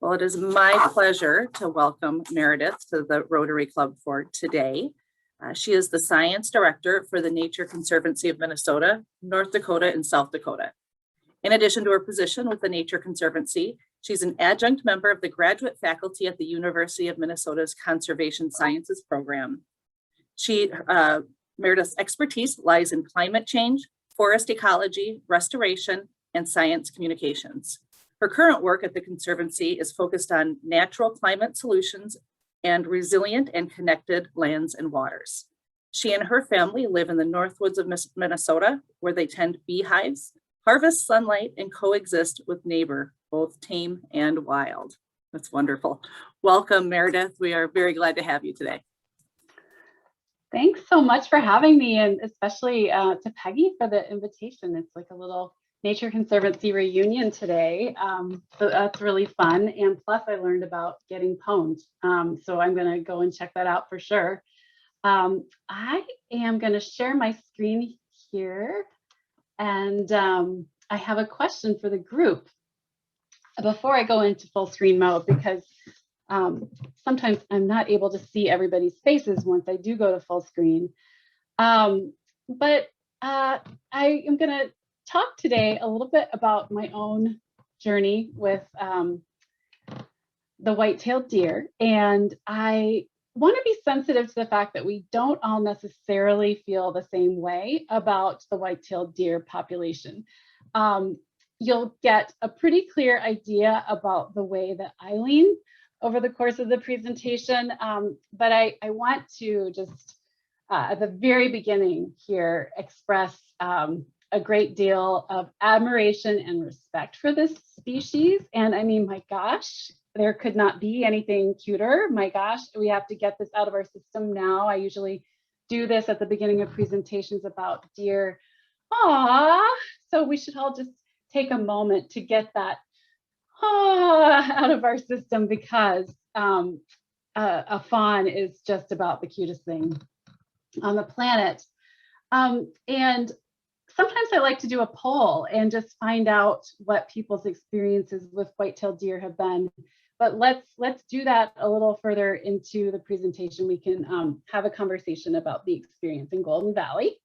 Well, it is my pleasure to welcome Meredith to the Rotary Club for today. She is the Science Director for the Nature Conservancy of Minnesota, North Dakota, and South Dakota. In addition to her position with the Nature Conservancy, she's an adjunct member of the graduate faculty at the University of Minnesota's Conservation Sciences program. Meredith's expertise lies in climate change, forest ecology, restoration, and science communications. Her current work at the Conservancy is focused on natural climate solutions and resilient and connected lands and waters. She and her family live in the Northwoods of Minnesota, where they tend beehives, harvest sunlight, and coexist with neighbor, both tame and wild. That's wonderful. Welcome, Meredith. We are very glad to have you today. Thanks so much for having me, and especially to Peggy for the invitation. It's like a little Nature Conservancy reunion today, so that's really fun. And plus, I learned about getting pwned, so I'm going to go and check that out for sure. I am going to share my screen here, and I have a question for the group before I go into full screen mode, because sometimes I'm not able to see everybody's faces once I do go to full screen. But I am going to talk today a little bit about my own journey with the white-tailed deer. And I want to be sensitive to the fact that we don't all necessarily feel the same way about the white-tailed deer population. You'll get a pretty clear idea about the way that I lean over the course of the presentation, but I want to just at the very beginning here express a great deal of admiration and respect for this species. And I mean, my gosh, there could not be anything cuter. My gosh, we have to get this out of our system now. I usually do this at the beginning of presentations about deer. Aww, so we should all just take a moment to get that out of our system, because a fawn is just about the cutest thing on the planet. And sometimes I like to do a poll and just find out what people's experiences with white-tailed deer have been. But let's do that a little further into the presentation. We can have a conversation about the experience in Golden Valley.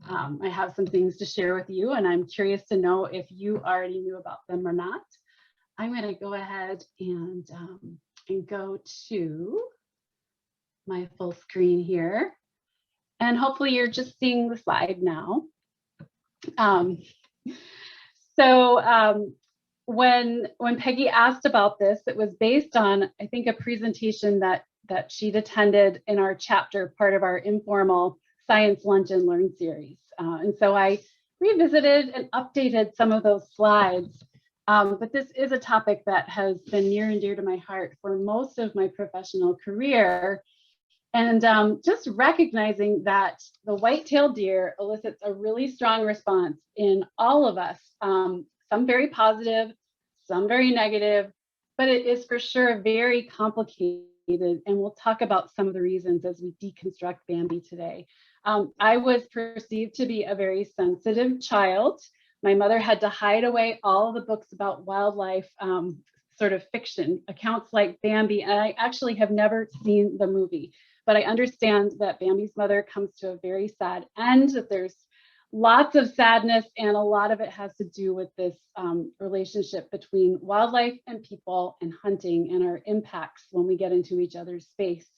I have some things to share with you, and I'm curious to know if you already knew about them or not. I'm going to go ahead and go to my full screen here. And hopefully you're just seeing the slide now. When Peggy asked about this, it was based on, I think, a presentation that she'd attended in our chapter, part of our informal Science Lunch and Learn series. And so I revisited and updated some of those slides. But this is a topic that has been near and dear to my heart for most of my professional career. And just recognizing that the white-tailed deer elicits a really strong response in all of us, some very positive, some very negative, but it is for sure very complicated. And we'll talk about some of the reasons as we deconstruct Bambi today. I was perceived to be a very sensitive child. My mother had to hide away all the books about wildlife, sort of fiction, accounts like Bambi, and I actually have never seen the movie. But I understand that Bambi's mother comes to a very sad end, that there's lots of sadness, and a lot of it has to do with this relationship between wildlife and people and hunting and our impacts when we get into each other's space.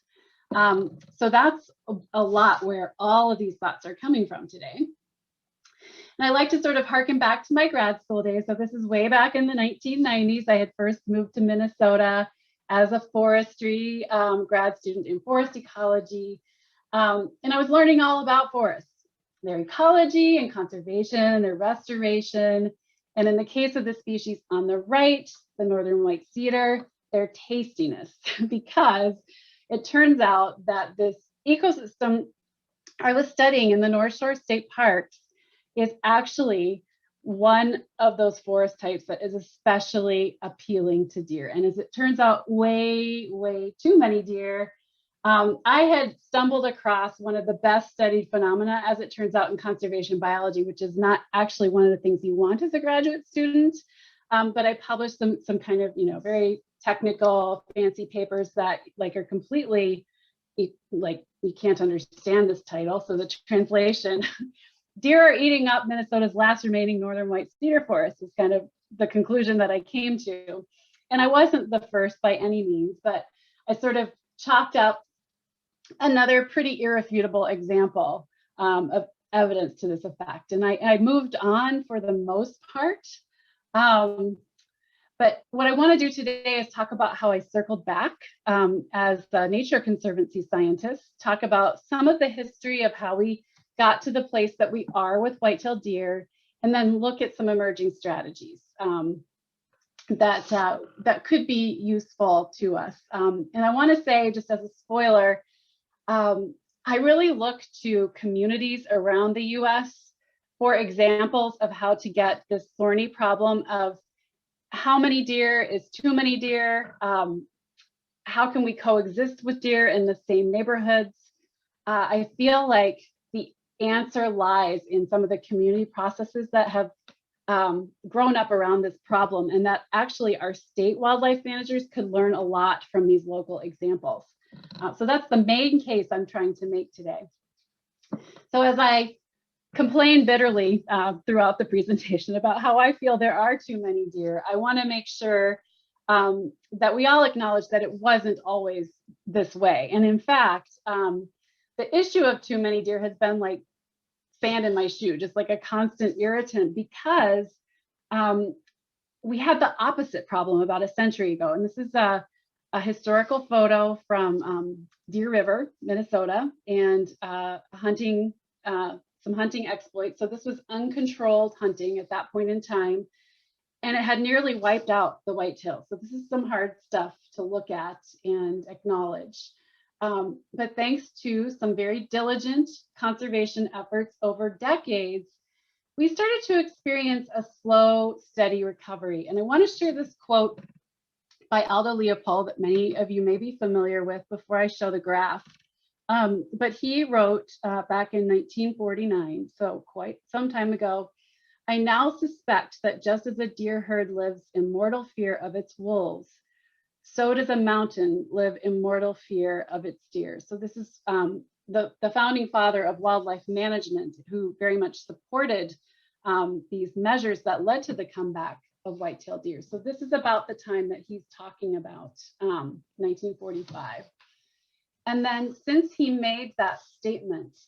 So that's a lot where all of these thoughts are coming from today. And I like to sort of harken back to my grad school days. So this is way back in the 1990s. I had first moved to Minnesota as a forestry grad student in forest ecology. And I was learning all about forests, their ecology and conservation, their restoration. And in the case of the species on the right, the northern white cedar, their tastiness, because it turns out that this ecosystem I was studying in the North Shore State Parks is actually one of those forest types that is especially appealing to deer. And as it turns out, way too many deer. I had stumbled across one of the best studied phenomena, as it turns out, in conservation biology, which is not actually one of the things you want as a graduate student. But I published some kind of, very technical fancy papers that like are completely like we can't understand this title. So the translation, deer are eating up Minnesota's last remaining northern white cedar forest, is kind of the conclusion that I came to. And I wasn't the first by any means, but I sort of chalked up another pretty irrefutable example of evidence to this effect. And I moved on for the most part. But what I want to do today is talk about how I circled back as the Nature Conservancy scientist, talk about some of the history of how we got to the place that we are with white-tailed deer, and then look at some emerging strategies that could be useful to us. And I want to say, just as a spoiler, I really look to communities around the US for examples of how to get this thorny problem of how many deer is too many deer, how can we coexist with deer in the same neighborhoods. I feel like the answer lies in some of the community processes that have grown up around this problem, and that actually our state wildlife managers could learn a lot from these local examples. So that's the main case I'm trying to make today. So as I complain bitterly throughout the presentation about how I feel there are too many deer, I want to make sure that we all acknowledge that it wasn't always this way. And in fact, the issue of too many deer has been like sand in my shoe, just like a constant irritant, because we had the opposite problem about a century ago. And this is a historical photo from Deer River, Minnesota, and some hunting exploits. So this was uncontrolled hunting at that point in time, and it had nearly wiped out the whitetail. So this is some hard stuff to look at and acknowledge. But thanks to some very diligent conservation efforts over decades, we started to experience a slow, steady recovery. And I want to share this quote by Aldo Leopold that many of you may be familiar with before I show the graph. But he wrote back in 1949, so quite some time ago, "I now suspect that just as a deer herd lives in mortal fear of its wolves, so does a mountain live in mortal fear of its deer." So this is the founding father of wildlife management, who very much supported these measures that led to the comeback of white-tailed deer. So this is about the time that he's talking about, 1945. And then since he made that statement,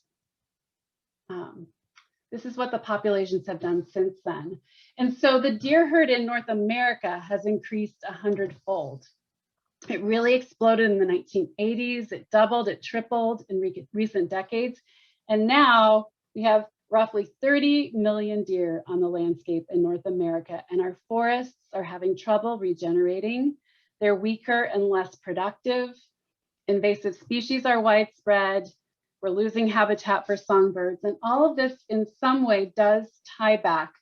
this is what the populations have done since then. And so the deer herd in North America has increased 100-fold. It really exploded in the 1980s. It doubled, it tripled in recent decades. And now we have roughly 30 million deer on the landscape in North America, and our forests are having trouble regenerating. They're weaker and less productive. Invasive species are widespread. We're losing habitat for songbirds, and all of this in some way does tie back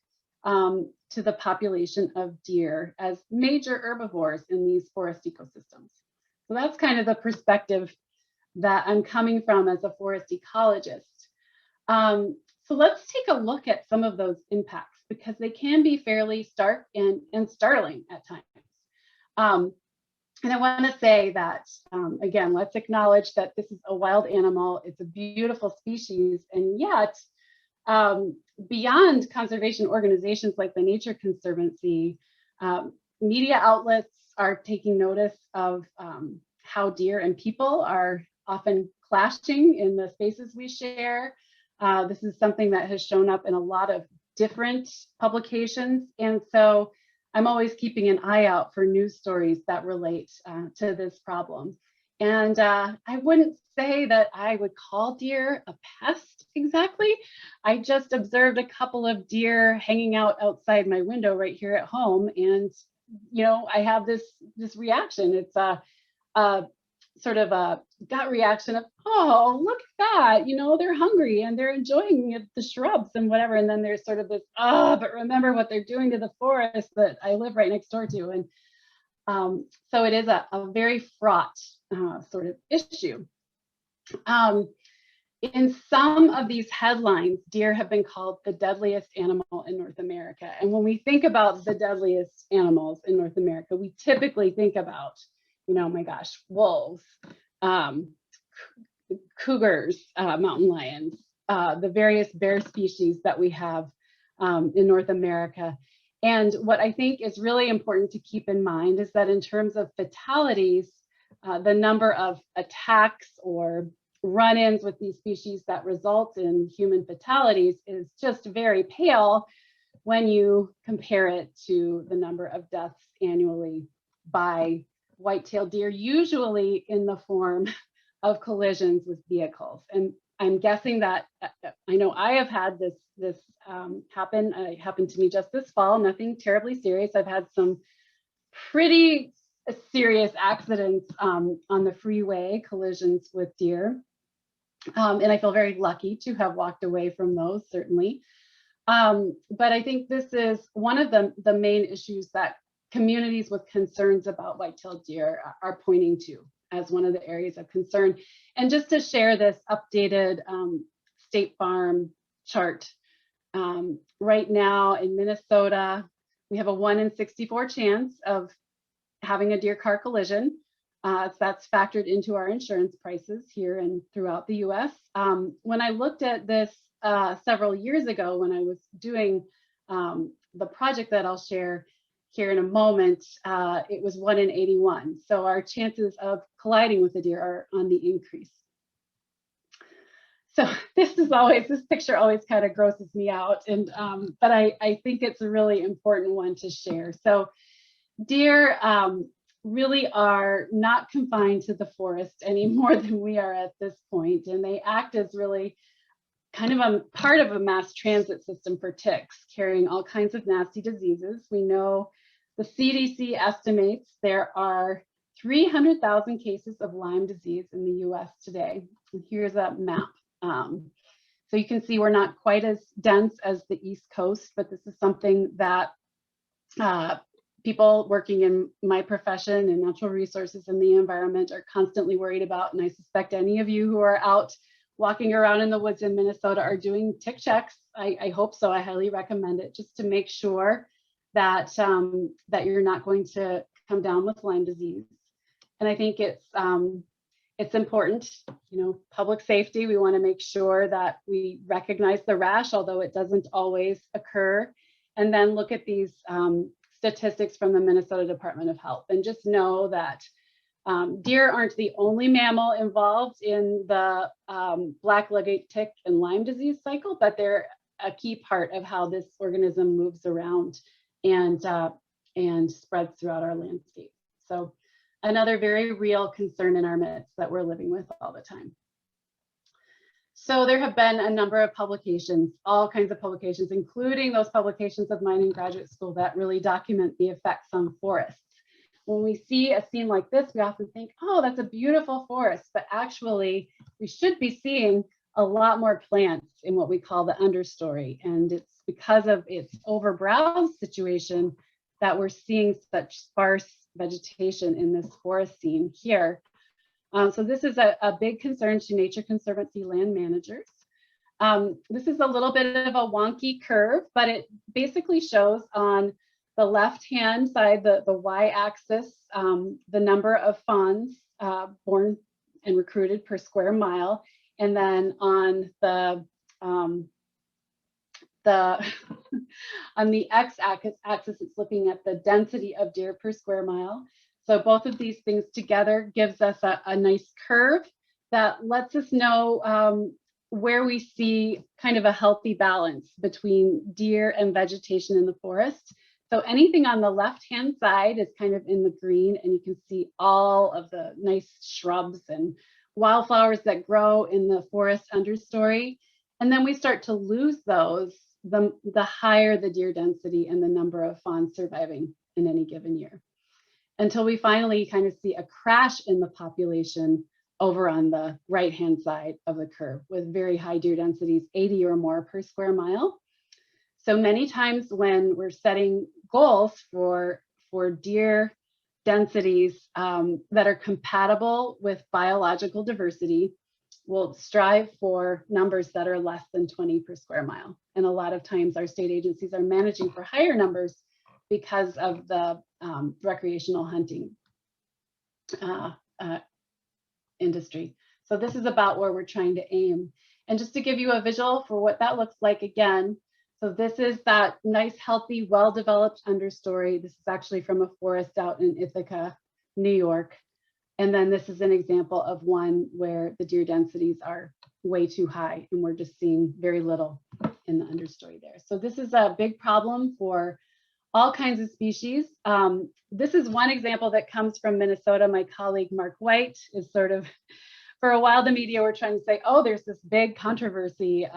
to the population of deer as major herbivores in these forest ecosystems. So that's kind of the perspective that I'm coming from as a forest ecologist. So let's take a look at some of those impacts, because they can be fairly stark and startling at times. And I want to say that, again, let's acknowledge that this is a wild animal. It's a beautiful species. And yet, beyond conservation organizations like the Nature Conservancy, media outlets are taking notice of how deer and people are often clashing in the spaces we share. This is something that has shown up in a lot of different publications. And so I'm always keeping an eye out for news stories that relate to this problem. And I wouldn't say that I would call deer a pest exactly. I just observed a couple of deer hanging out outside my window right here at home. And, you know, I have this reaction. It's a sort of a gut reaction of, oh, look at that, you know, they're hungry and they're enjoying the shrubs and whatever. And then there's sort of this, oh, but remember what they're doing to the forest that I live right next door to. And so it is a very fraught sort of issue. in some of these headlines, deer have been called the deadliest animal in North America. And when we think about the deadliest animals in North America, we typically think about, you know, my gosh, wolves, cougars, mountain lions, the various bear species that we have in North America. And what I think is really important to keep in mind is that in terms of fatalities, the number of attacks or run-ins with these species that result in human fatalities is just very pale when you compare it to the number of deaths annually by white-tailed deer, usually in the form of collisions with vehicles. And I'm guessing that, I know I have had this happen. It happened to me just this fall, nothing terribly serious. I've had some pretty serious accidents on the freeway, collisions with deer. And I feel very lucky to have walked away from those, certainly. But I think this is one of the main issues that communities with concerns about white-tailed deer are pointing to as one of the areas of concern. And just to share this updated State Farm chart, right now in Minnesota, we have a 1 in 64 chance of having a deer car collision. That's factored into our insurance prices here and throughout the US. When I looked at this several years ago, when I was doing the project that I'll share here in a moment, it was 1 in 81. So our chances of colliding with a deer are on the increase. So this picture always kind of grosses me out, and but I think it's a really important one to share. So deer really are not confined to the forest any more than we are at this point, and they act as really kind of a part of a mass transit system for ticks, carrying all kinds of nasty diseases. We know the CDC estimates there are 300,000 cases of Lyme disease in the US today. And here's a map. So you can see we're not quite as dense as the East Coast, but this is something that people working in my profession and natural resources and the environment are constantly worried about. And I suspect any of you who are out walking around in the woods in Minnesota are doing tick checks. I hope so. I highly recommend it, just to make sure that that you're not going to come down with Lyme disease. And I think it's important, you know, public safety. We want to make sure that we recognize the rash, although it doesn't always occur, and then look at these statistics from the Minnesota Department of Health, and just know that deer aren't the only mammal involved in the black-legged tick and Lyme disease cycle, but they're a key part of how this organism moves around and spreads throughout our landscape. So another very real concern in our midst that we're living with all the time. So there have been a number of publications, all kinds of publications, including those publications of mine in graduate school that really document the effects on forests. When we see a scene like this, we often think, oh, that's a beautiful forest, but actually we should be seeing a lot more plants in what we call the understory. And it's because of its overbrowsed situation that we're seeing such sparse vegetation in this forest scene here. So this is a big concern to Nature Conservancy land managers. This is a little bit of a wonky curve, but it basically shows on the left-hand side, the y-axis, the number of fawns born and recruited per square mile. And then on the on the x-axis, it's looking at the density of deer per square mile. So both of these things together gives us a nice curve that lets us know where we see kind of a healthy balance between deer and vegetation in the forest. So anything on the left-hand side is kind of in the green, and you can see all of the nice shrubs and wildflowers that grow in the forest understory. And then we start to lose those the higher the deer density and the number of fawns surviving in any given year, until we finally kind of see a crash in the population over on the right-hand side of the curve with very high deer densities, 80 or more per square mile. So many times when we're setting goals for deer densities that are compatible with biological diversity, will strive for numbers that are less than 20 per square mile. And a lot of times our state agencies are managing for higher numbers because of the recreational hunting industry. So this is about where we're trying to aim. And just to give you a visual for what that looks like again, so this is that nice, healthy, well-developed understory. This is actually from a forest out in Ithaca, New York. And then this is an example of one where the deer densities are way too high and we're just seeing very little in the understory there. So this is a big problem for all kinds of species. This is one example that comes from Minnesota. My colleague Mark White is sort of, for a while the media were trying to say, oh, there's this big controversy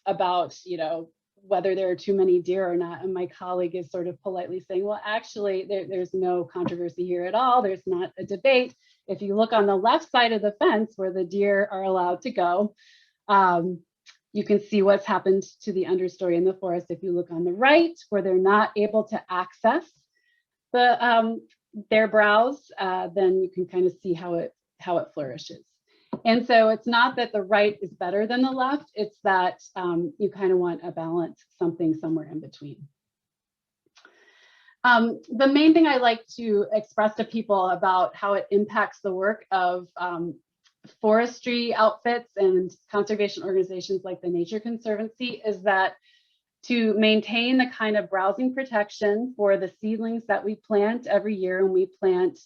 about, you know, whether there are too many deer or not. And my colleague is sort of politely saying, well, actually, there's no controversy here at all. There's not a debate. If you look on the left side of the fence where the deer are allowed to go, you can see what's happened to the understory in the forest. If you look on the right, where they're not able to access their browse, then you can kind of see how it flourishes. And so it's not that the right is better than the left, it's that you kind of want a balance, something somewhere in between. The main thing I like to express to people about how it impacts the work of forestry outfits and conservation organizations like the Nature Conservancy is that to maintain the kind of browsing protection for the seedlings that we plant every year, and we plant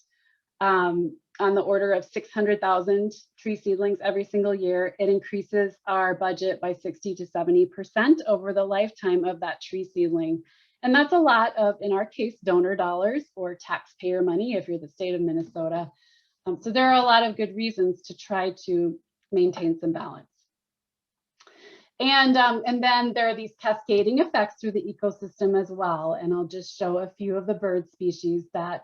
on the order of 600,000 tree seedlings every single year, it increases our budget by 60 to 70% over the lifetime of that tree seedling. And that's a lot of, in our case, donor dollars or taxpayer money if you're the state of Minnesota. So there are a lot of good reasons to try to maintain some balance. And then there are these cascading effects through the ecosystem as well. And I'll just show a few of the bird species that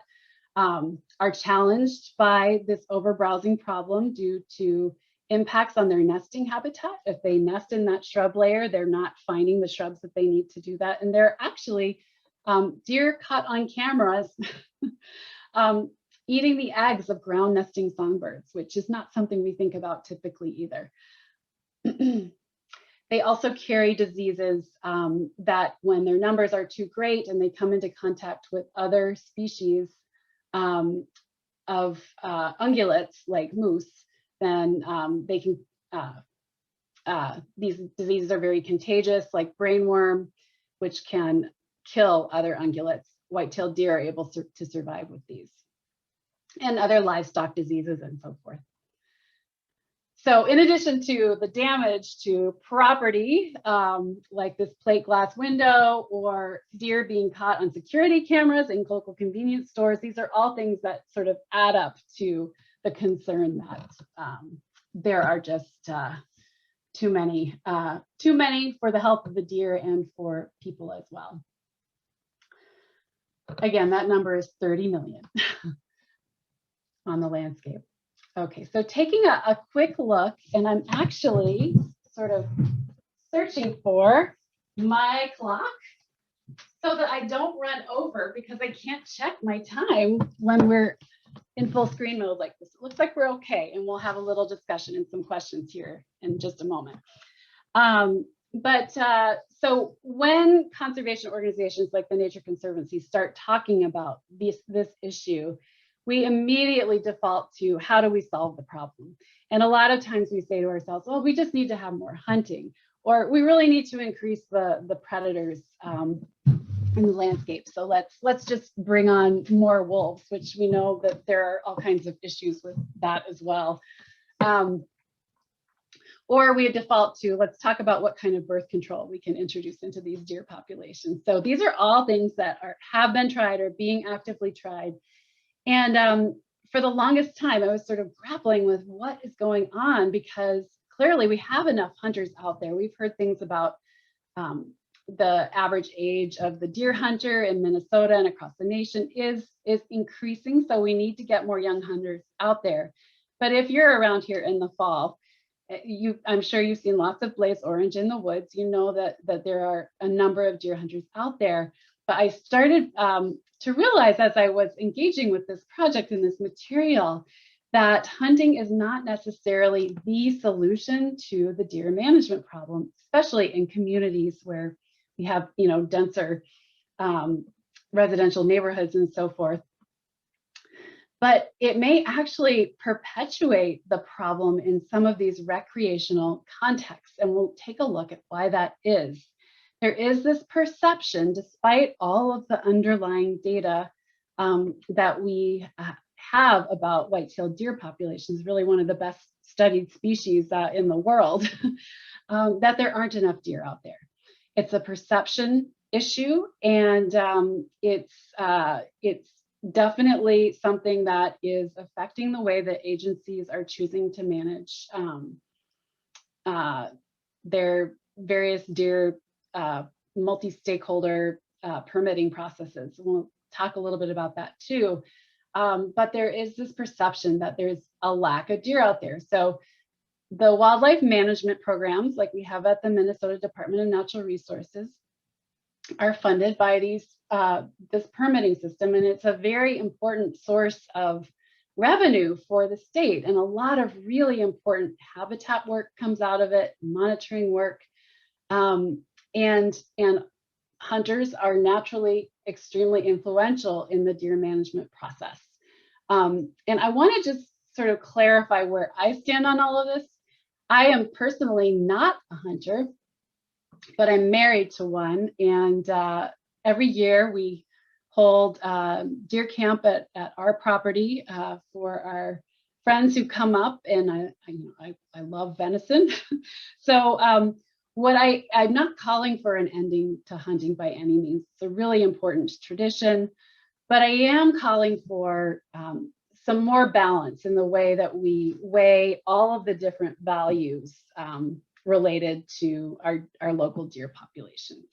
are challenged by this overbrowsing problem due to impacts on their nesting habitat. If they nest in that shrub layer, they're not finding the shrubs that they need to do that. And they're actually deer caught on cameras eating the eggs of ground nesting songbirds, which is not something we think about typically either. They also carry diseases that when their numbers are too great and they come into contact with other species of ungulates like moose, then they can, these diseases are very contagious, like brainworm, which can kill other ungulates. White-tailed deer are able to survive with these, and other livestock diseases and so forth. So in addition to the damage to property, like this plate glass window or deer being caught on security cameras in local convenience stores, these are all things that sort of add up to the concern that there are just too many for the health of the deer and for people as well. Again, that number is 30 million on the landscape. Okay, so taking a quick look, and I'm actually sort of searching for my clock so that I don't run over, because I can't check my time when we're in full screen mode like this. It looks like we're okay, and we'll have a little discussion and some questions here in just a moment. So when conservation organizations like the Nature Conservancy start talking about this issue, we immediately default to how do we solve the problem? And a lot of times we say to ourselves, well, we just need to have more hunting, or we really need to increase the predators in the landscape. So let's just bring on more wolves, which we know that there are all kinds of issues with that as well. Or we default to, let's talk about what kind of birth control we can introduce into these deer populations. So these are all things that have been tried or being actively tried. And for the longest time, I was sort of grappling with what is going on, because clearly we have enough hunters out there. We've heard things about the average age of the deer hunter in Minnesota and across the nation is increasing. So we need to get more young hunters out there. But if you're around here in the fall, I'm sure you've seen lots of blaze orange in the woods. You know that there are a number of deer hunters out there. But I started to realize as I was engaging with this project and this material that hunting is not necessarily the solution to the deer management problem, especially in communities where we have, denser residential neighborhoods and so forth. But it may actually perpetuate the problem in some of these recreational contexts, and we'll take a look at why that is. There is this perception, despite all of the underlying data that we have about white-tailed deer populations, really one of the best studied species in the world, that there aren't enough deer out there. It's a perception issue, and it's definitely something that is affecting the way that agencies are choosing to manage their various deer multi-stakeholder permitting processes. We'll talk a little bit about that too. But there is this perception that there's a lack of deer out there. So the wildlife management programs like we have at the Minnesota Department of Natural Resources are funded by this permitting system, and it's a very important source of revenue for the state, and a lot of really important habitat work comes out of it, monitoring work, and hunters are naturally extremely influential in the deer management process. And I want to just sort of clarify where I stand on all of this. I am personally not a hunter, but I'm married to one, and every year we hold deer camp at our property for our friends who come up, and I love venison. So I'm not calling for an ending to hunting by any means. It's a really important tradition, but I am calling for some more balance in the way that we weigh all of the different values related to our local deer populations.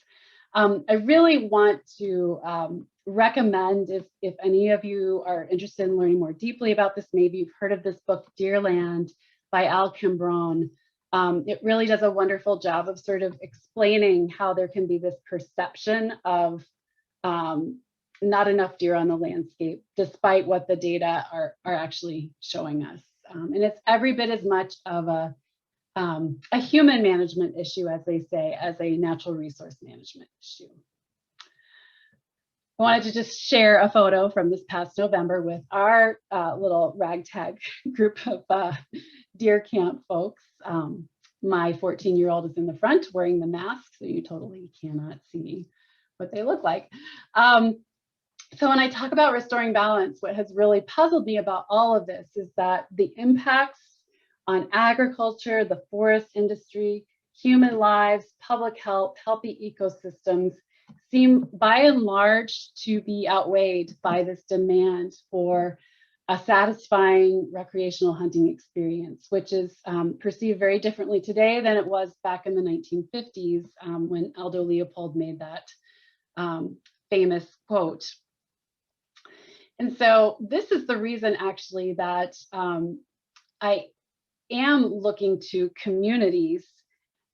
I really want to recommend, if any of you are interested in learning more deeply about this, maybe you've heard of this book, Deerland by Al Cambron. It really does a wonderful job of sort of explaining how there can be this perception of not enough deer on the landscape, despite what the data are actually showing us. And it's every bit as much of a human management issue, as they say, as a natural resource management issue. I wanted to just share a photo from this past November with our little ragtag group of deer camp folks. My 14-year-old is in the front wearing the mask, so you totally cannot see what they look like. So when I talk about restoring balance, what has really puzzled me about all of this is that the impacts on agriculture, the forest industry, human lives, public health, healthy ecosystems seem by and large to be outweighed by this demand for a satisfying recreational hunting experience, which is perceived very differently today than it was back in the 1950s when Aldo Leopold made that famous quote. And so this is the reason actually that I am looking to communities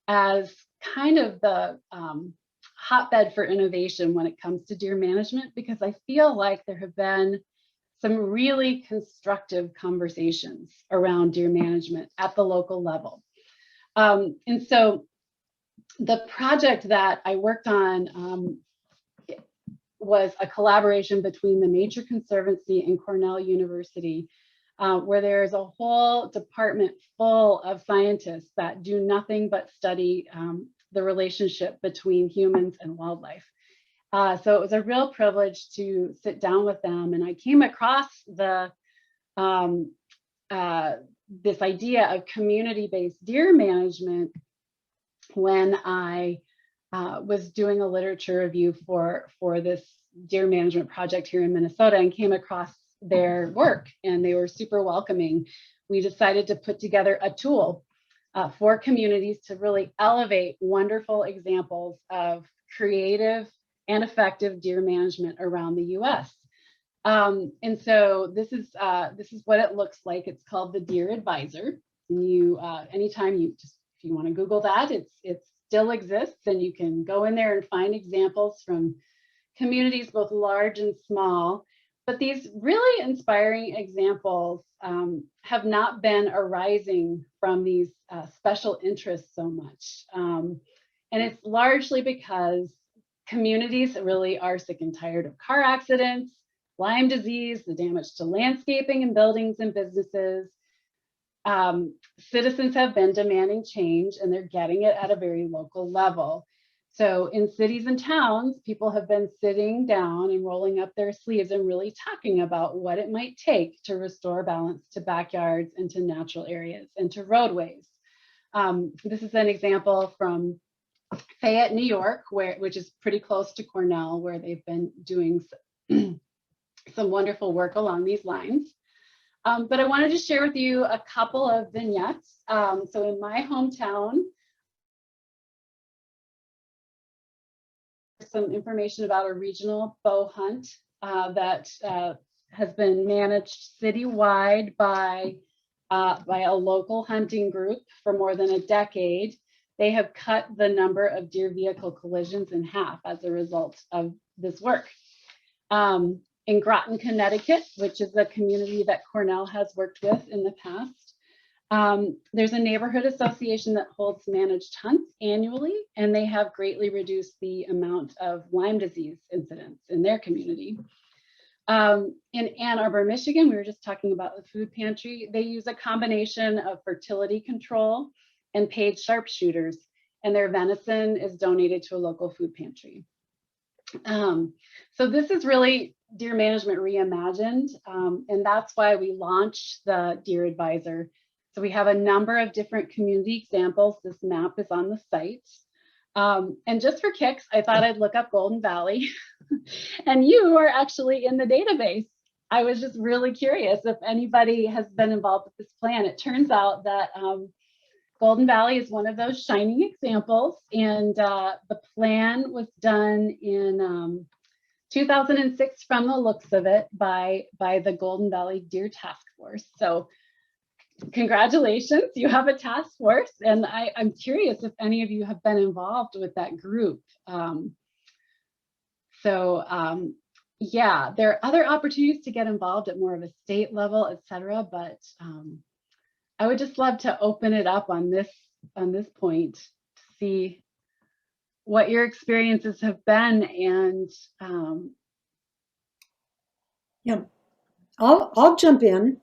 as kind of the hotbed for innovation when it comes to deer management, because I feel like there have been some really constructive conversations around deer management at the local level. And so the project that I worked on was a collaboration between the Nature Conservancy and Cornell University, where there's a whole department full of scientists that do nothing but study the relationship between humans and wildlife. So it was a real privilege to sit down with them, and I came across this idea of community-based deer management when I was doing a literature review for this deer management project here in Minnesota, and came across their work, and they were super welcoming. We decided to put together a tool for communities to really elevate wonderful examples of creative and effective deer management around the U.S. And so this is what it looks like. It's called the Deer Advisor. And you, anytime if you want to Google that, it still exists, and you can go in there and find examples from communities both large and small. But these really inspiring examples have not been arising from these special interests so much. And it's largely because communities really are sick and tired of car accidents, Lyme disease, the damage to landscaping and buildings and businesses. Citizens have been demanding change, and they're getting it at a very local level. So in cities and towns, people have been sitting down and rolling up their sleeves and really talking about what it might take to restore balance to backyards and to natural areas and to roadways. This is an example from Fayette, New York, which is pretty close to Cornell, where they've been doing some wonderful work along these lines. But I wanted to share with you a couple of vignettes. So in my hometown, some information about a regional bow hunt that has been managed citywide by a local hunting group for more than a decade. They have cut the number of deer vehicle collisions in half as a result of this work. In Groton, Connecticut, which is a community that Cornell has worked with in the past, there's a neighborhood association that holds managed hunts annually, and they have greatly reduced the amount of Lyme disease incidents in their community. In Ann Arbor, Michigan, we were just talking about the food pantry. They use a combination of fertility control and paid sharpshooters, and their venison is donated to a local food pantry. So this is really Deer Management Reimagined, and that's why we launched the Deer Advisor. So we have a number of different community examples. This map is on the site. And just for kicks, I thought I'd look up Golden Valley, and you are actually in the database. I was just really curious if anybody has been involved with this plan. It turns out that Golden Valley is one of those shining examples, and the plan was done in 2006 from the looks of it by the Golden Valley Deer Task Force. So congratulations, you have a task force, and I'm curious if any of you have been involved with that group. Yeah, there are other opportunities to get involved at more of a state level, et cetera, but I would just love to open it up on this point to see what your experiences have been. And yeah, I'll jump in.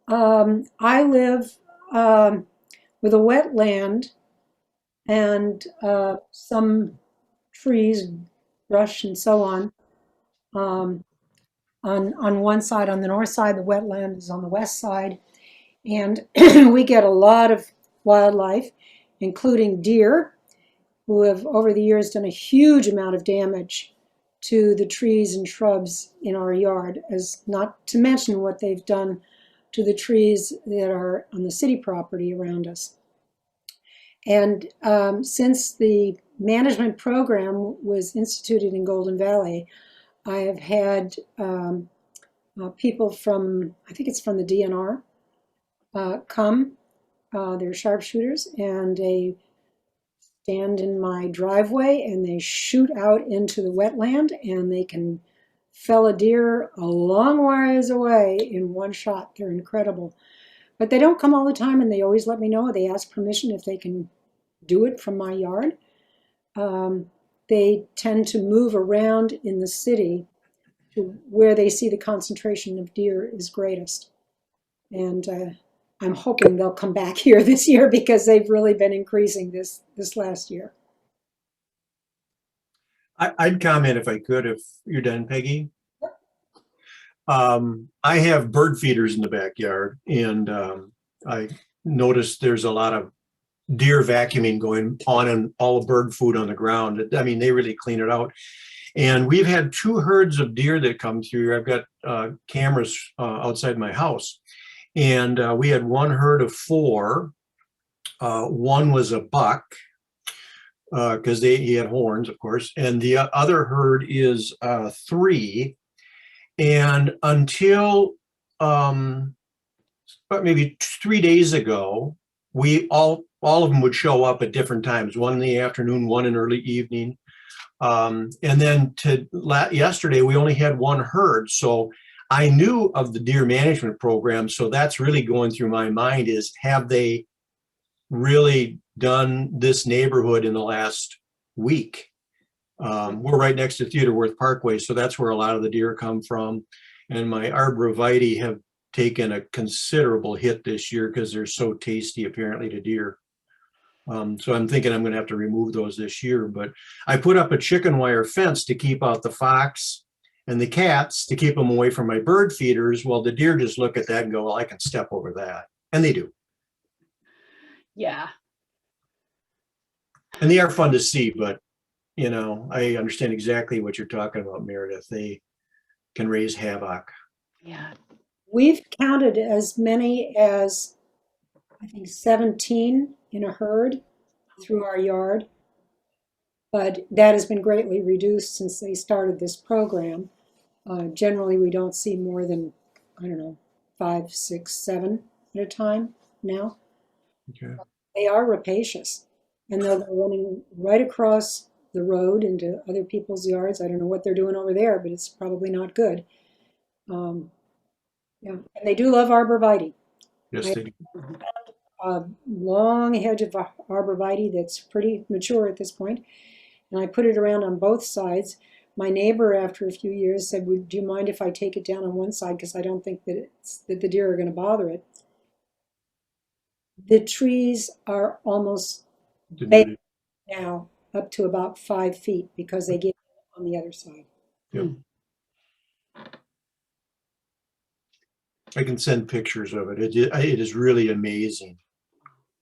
I live with a wetland and some trees, brush, and so on. On one side, on the north side, the wetland is on the west side. And we get a lot of wildlife, including deer, who have over the years done a huge amount of damage to the trees and shrubs in our yard, as not to mention what they've done to the trees that are on the city property around us. And since the management program was instituted in Golden Valley, I have had people from, I think it's from the DNR, come, they're sharpshooters, and they stand in my driveway and they shoot out into the wetland, and they can fell a deer a long ways away in one shot. They're incredible. But they don't come all the time, and they always let me know. They ask permission if they can do it from my yard. They tend to move around in the city to where they see the concentration of deer is greatest. And I'm hoping they'll come back here this year, because they've really been increasing this last year. I'd comment if I could, if you're done, Peggy. I have bird feeders in the backyard, and I noticed there's a lot of deer vacuuming going on and all the bird food on the ground. I mean, they really clean it out. And we've had 2 herds of deer that come through. I've got cameras outside my house. And we had 1 herd of 4. One was a buck, because he had horns, of course. And the other herd is 3. And until maybe 3 days ago, we all of them would show up at different times, one in the afternoon, one in early evening. And then yesterday, we only had 1 herd. So I knew of the deer management program, so that's really going through my mind is, have they really done this neighborhood in the last week? We're right next to Theodore Worth Parkway, so that's where a lot of the deer come from. And my arborvitae have taken a considerable hit this year because they're so tasty, apparently, to deer. So I'm thinking I'm going to have to remove those this year. But I put up a chicken wire fence to keep out the fox and the cats, to keep them away from my bird feeders. Well, the deer just look at that and go, well, I can step over that. And they do. Yeah. And they are fun to see, but you know, I understand exactly what you're talking about, Meredith. They can raise havoc. Yeah. We've counted as many as, I think, 17 in a herd through our yard. But that has been greatly reduced since they started this program. Generally, we don't see more than, I don't know, 5, 6, 7 at a time now. Okay. They are rapacious, and they're running right across the road into other people's yards. I don't know what they're doing over there, but it's probably not good. Yeah, and they do love arborvitae. Yes, they do. A long hedge of arborvitae that's pretty mature at this point, and I put it around on both sides. My neighbor, after a few years, said, "Would you mind if I take it down on one side, because I don't think that the deer are going to bother it." The trees are almost big now, up to about 5 feet, because they get on the other side. Yep. I can send pictures of it. It is really amazing.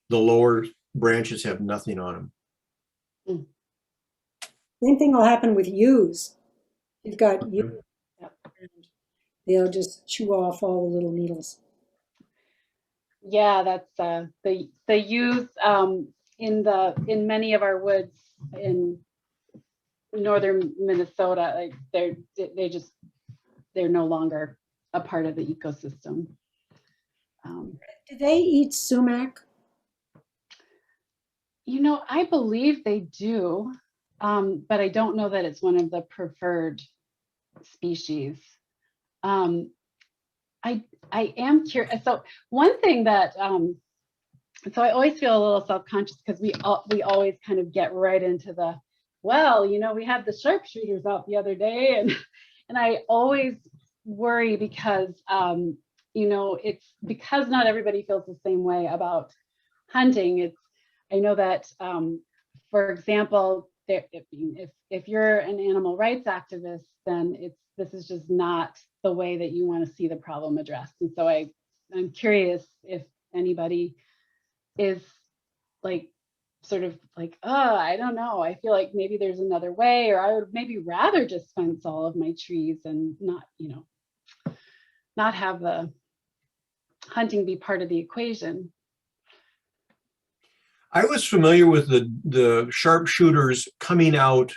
The lower branches have nothing on them. Same thing will happen with yews. You've got yews, they'll just chew off all the little needles. Yeah, that's the yews in many of our woods in northern Minnesota. Like they're no longer a part of the ecosystem. Do they eat sumac? You know, I believe they do, but I don't know that it's one of the preferred species. I am curious. So one thing that, so I always feel a little self-conscious because we always kind of get right into the, well, you know, we had the sharpshooters out the other day, and I always worry because, you know, it's because not everybody feels the same way about hunting. I know that, for example, if you're an animal rights activist, then this is just not the way that you want to see the problem addressed. And so I'm curious if anybody is like, sort of like, oh, I don't know, I feel like maybe there's another way, or I would maybe rather just fence all of my trees and not, you know, not have the hunting be part of the equation. I was familiar with the sharpshooters coming out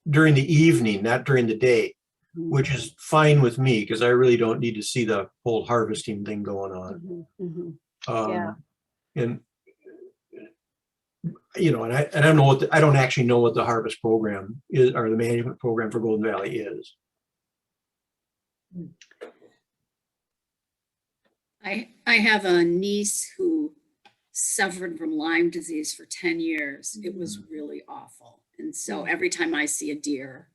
during the evening, not during the day, which is fine with me because I really don't need to see the whole harvesting thing going on. Yeah. And you know, and I don't know I don't actually know what the harvest program is, or the management program for Golden Valley is. I have a niece who suffered from Lyme disease for 10 years. It was really awful. And so every time I see a deer,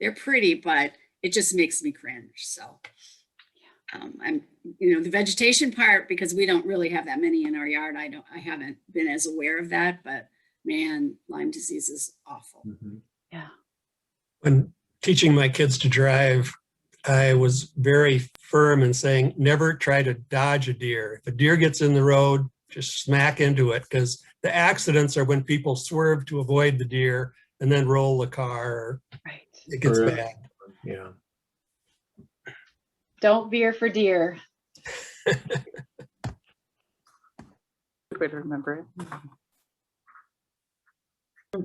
they're pretty, but it just makes me cringe. So I'm, you know, the vegetation part, because we don't really have that many in our yard. I haven't been as aware of that, but man, Lyme disease is awful. Yeah. When teaching my kids to drive, I was very firm in saying, never try to dodge a deer. If a deer gets in the road, just smack into it, because the accidents are when people swerve to avoid the deer and then roll the car. Right. It gets bad. Yeah. Don't veer for deer. Good way to remember it.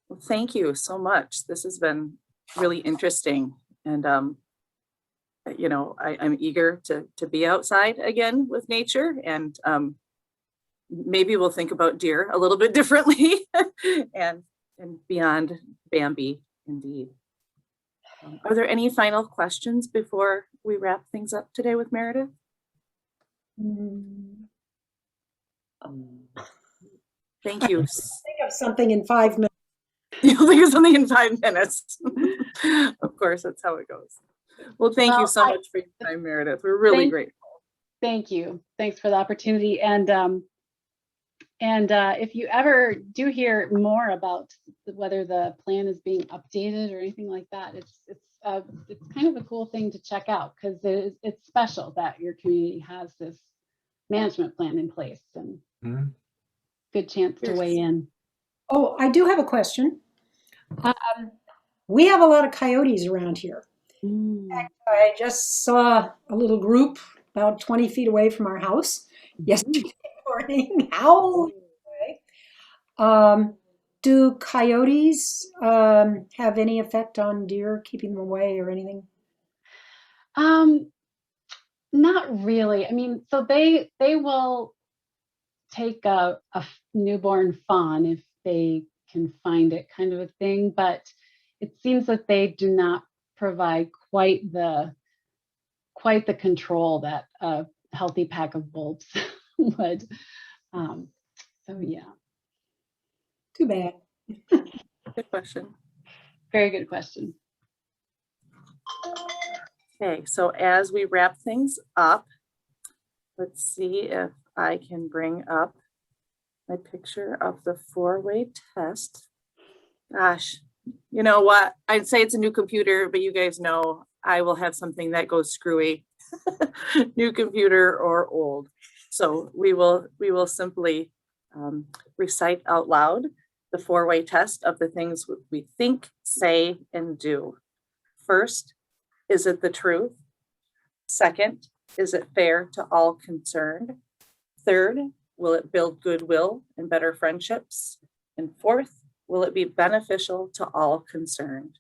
Well, thank you so much. This has been really interesting. And, you know, I'm eager to be outside again with nature, and maybe we'll think about deer a little bit differently and beyond Bambi, indeed. Are there any final questions before we wrap things up today with Meredith? Thank you. Think of something in 5 minutes. You'll think of something in 5 minutes. Of course, that's how it goes. Well, thank you Well, so much for your time, Meredith. We're really Thank- grateful. Thank you. Thanks for the opportunity. And if you ever do hear more about whether the plan is being updated or anything like that, it's kind of a cool thing to check out, because it's special that your community has this management plan in place, and Mhm. good chance to weigh in. Oh, I do have a question. We have a lot of coyotes around here. I just saw a little group about 20 feet away from our house yesterday morning. Howling away. Do coyotes have any effect on deer, keeping them away or anything? Not really. I mean, so they will take a newborn fawn if they can find it, kind of a thing, but it seems that they do not provide quite the control that a healthy pack of wolves would. So yeah, Too bad. Good question. very good question. Okay, so as we wrap things up, let's see if I can bring up my picture of the 4-way test. Gosh, you know what? I'd say it's a new computer, but you guys know I will have something that goes screwy. New computer or old. So we will simply recite out loud the 4-way test of the things we think, say, and do. First, is it the truth? Second, is it fair to all concerned? Third, will it build goodwill and better friendships? And fourth, will it be beneficial to all concerned?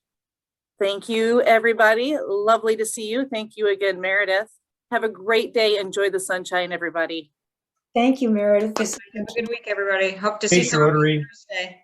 Thank you, everybody. Lovely to see you. Thank you again, Meredith. Have a great day. Enjoy the sunshine, everybody. Thank you, Meredith. Have a good week, everybody. Hope to see Thanks, some of you Rotary. Thursday.